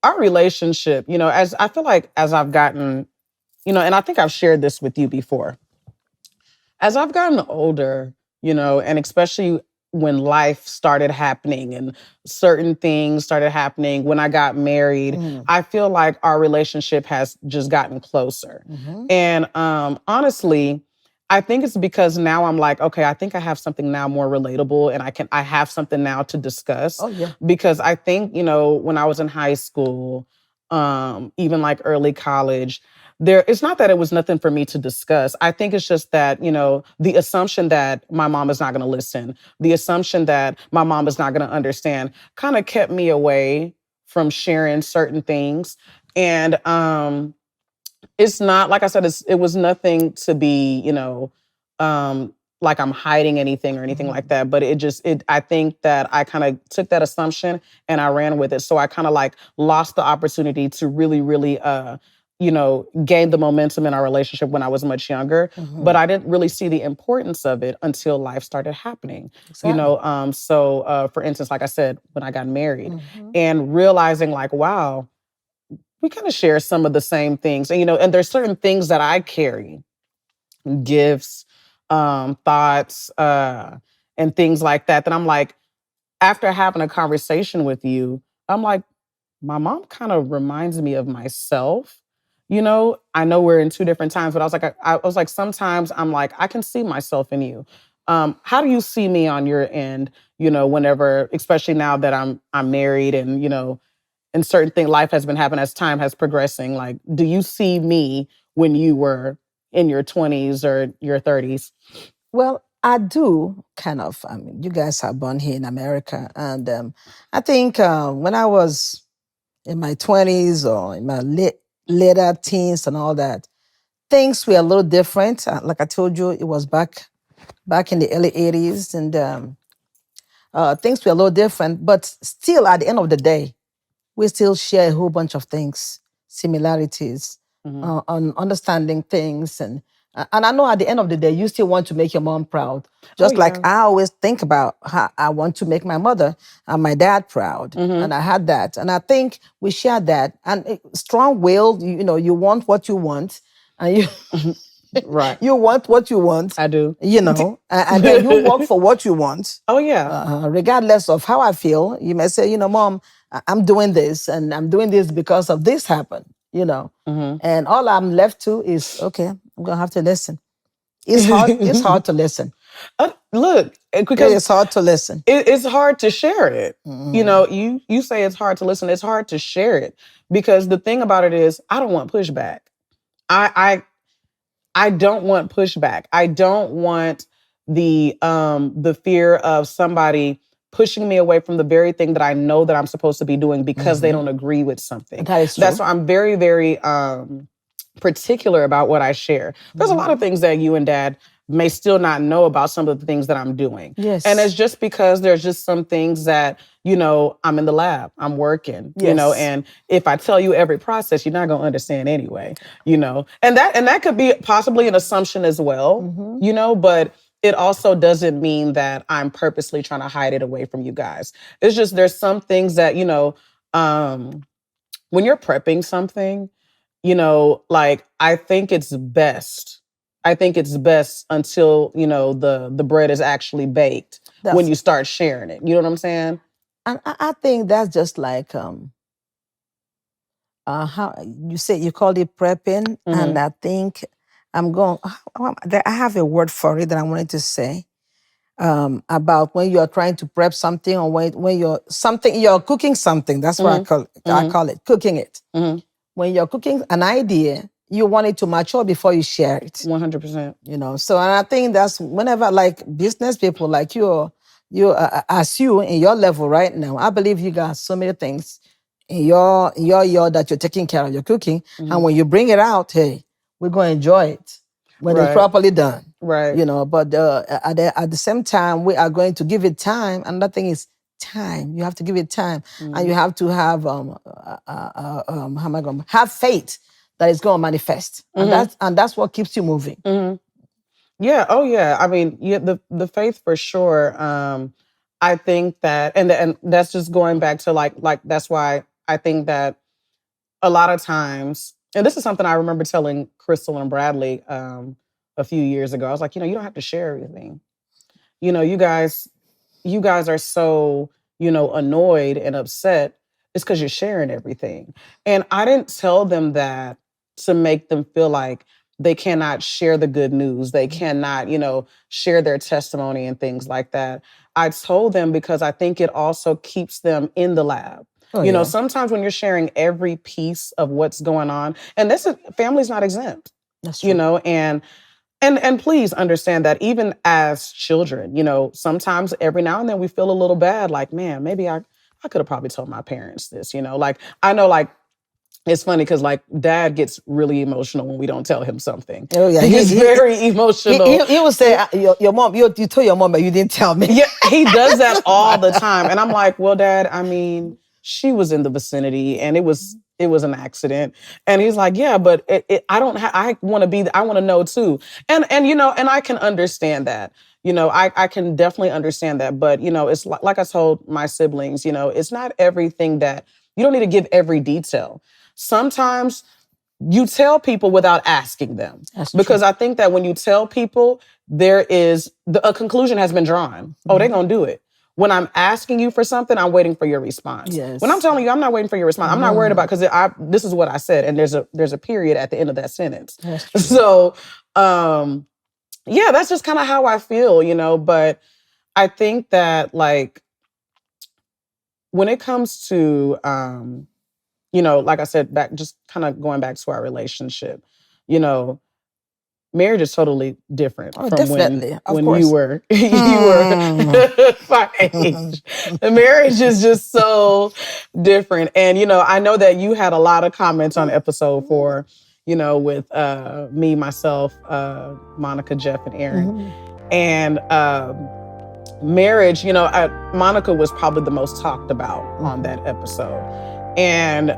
our relationship, as I feel like as I've gotten, and I think I've shared this with you before, as I've gotten older, and especially when life started happening and certain things started happening when I got married, I feel like our relationship has just gotten closer. And honestly, I think it's because now I'm like, okay, I think I have something now more relatable and I have something now to discuss. Oh yeah. Because I think, when I was in high school, even like early college, it's not that it was nothing for me to discuss. I think it's just that, the assumption that my mom is not going to listen, the assumption that my mom is not going to understand kind of kept me away from sharing certain things. And it's not, like I said, it was nothing to be, like I'm hiding anything or anything like that. But I think that I kind of took that assumption and I ran with it. So I kind of like lost the opportunity to really, really, gain the momentum in our relationship when I was much younger. But I didn't really see the importance of it until life started happening. Exactly. So for instance, like I said, when I got married and realizing like, wow, we kind of share some of the same things. And there's certain things that I carry, gifts, thoughts, and things like that, that I'm like, after having a conversation with you, I'm like, my mom kind of reminds me of myself. I know we're in two different times, but I was like, sometimes I'm like, I can see myself in you. How do you see me on your end? Whenever, especially now that I'm married and certain things, life has been happening as time has progressing. Like, do you see me when you were in your 20s or your 30s? Well, I do kind of. I mean, you guys are born here in America, and I think when I was in my 20s or in my later teens and all that, things were a little different. Like I told you, it was back in the early 80s, and things were a little different. But still, at the end of the day, we still share a whole bunch of things, similarities, Hmm. on understanding things, and I know at the end of the day, you still want to make your mom proud, Oh just like yeah. I always think about how I want to make my mother and my dad proud, Hmm. and I had that, and I think we share that, and strong-willed. You want what you want, and you Right. you want what you want, I do. and then you work for what you want, Oh yeah. regardless of how I feel. You may say, Mom, I'm doing this, and I'm doing this because of this happened. Hmm. And all I'm left to is, okay, I'm gonna have to listen. It's hard. It's hard to listen. Look, It because is hard to listen. it's hard to share it. Mm. You say it's hard to listen. It's hard to share it because the thing about it is, I don't want pushback. I I don't want pushback. I don't want the fear of somebody pushing me away from the very thing that I know that I'm supposed to be doing because they don't agree with something. That is That's true. why I'm very, very particular about what I share. There's a lot of things that you and dad may still not know about some of the things that I'm doing. And it's Yes. just because there's just some things that, I'm in the lab, I'm working, Yes. and if I tell you every process, you're not going to understand anyway. And that could be possibly an assumption as well, Mm-hmm. but it also doesn't mean that I'm purposely trying to hide it away from you guys. It's just there's some things that, um when you're prepping something, like I think it's best. I think it's best until, the bread is actually baked when That's you start sharing it. You know what I'm saying? and I think that's just like how you say you called it prepping, and Mhm. I think I'm going. I have a word for it that I wanted to say about when you're trying to prep something, or when you're cooking something. That's what I Mhm. call it. I Mhm. call it cooking it. Mhm. When you're cooking an idea, you want it to mature before you share it. 100%. So, and I think that's whenever, like, business people like as you in your level right now, I believe you got so many things in your yard that you're taking care of, your cooking, and Mhm. when you bring it out, hey, we're going to enjoy it when it's Right. properly done. Right. But at the same time, we are going to give it time. Another thing is time. You have to give it time, and you Mhm. have to have how am I going to have faith that it's going to manifest, and Mhm. that's what keeps you moving. Mhm. Yeah. Oh, yeah. I mean, yeah, the faith for sure. I think that, and that's just going back to like that's why I think that. a lot of times, and this is something I remember telling Crystal and Bradley a few years ago. I was like, you don't have to share everything. You guys are so, annoyed and upset. It's because you're sharing everything. And I didn't tell them that to make them feel like they cannot share the good news. They cannot, share their testimony and things like that. I told them because I think it also keeps them in the lab. Oh, yeah. Sometimes when you're sharing every piece of what's going on, and family's not exempt. That's true. And please understand that even as children, sometimes every now and then we feel a little bad, like, man, maybe I could have probably told my parents this, like, I know, like, it's funny because, like, Dad gets really emotional when we don't tell him something. Oh, yeah. He's very emotional. He will say, your mom, you told your mom, but you didn't tell me. Yeah, he does that all the time. And I'm like, well, Dad, I mean, she was in the vicinity and it was an accident. And he's like, yeah, but I want to know too. And I can understand that. I can definitely understand that. But, it's like I told my siblings, it's not everything that you don't need to give every detail. Sometimes you tell people without asking them. That's because true. I think that when you tell people, there is a conclusion has been drawn. Mm-hmm. Oh, they're going to do it. When I'm asking you for something, I'm waiting for your response. Yes. When I'm telling you, I'm not waiting for your response. I'm not worried about, because this is what I said, and there's a period at the end of that sentence. So, yeah, that's just kind of how I feel, But I think that, like, when it comes to, like I said, just kind of going back to our relationship, marriage is totally different from definitely. when you were my age. The marriage is just so different. And, I know that you had a lot of comments on episode 4, with me, myself, Monica, Jeff, and Aaron. Mm-hmm. And marriage, Monica was probably the most talked about on that episode. And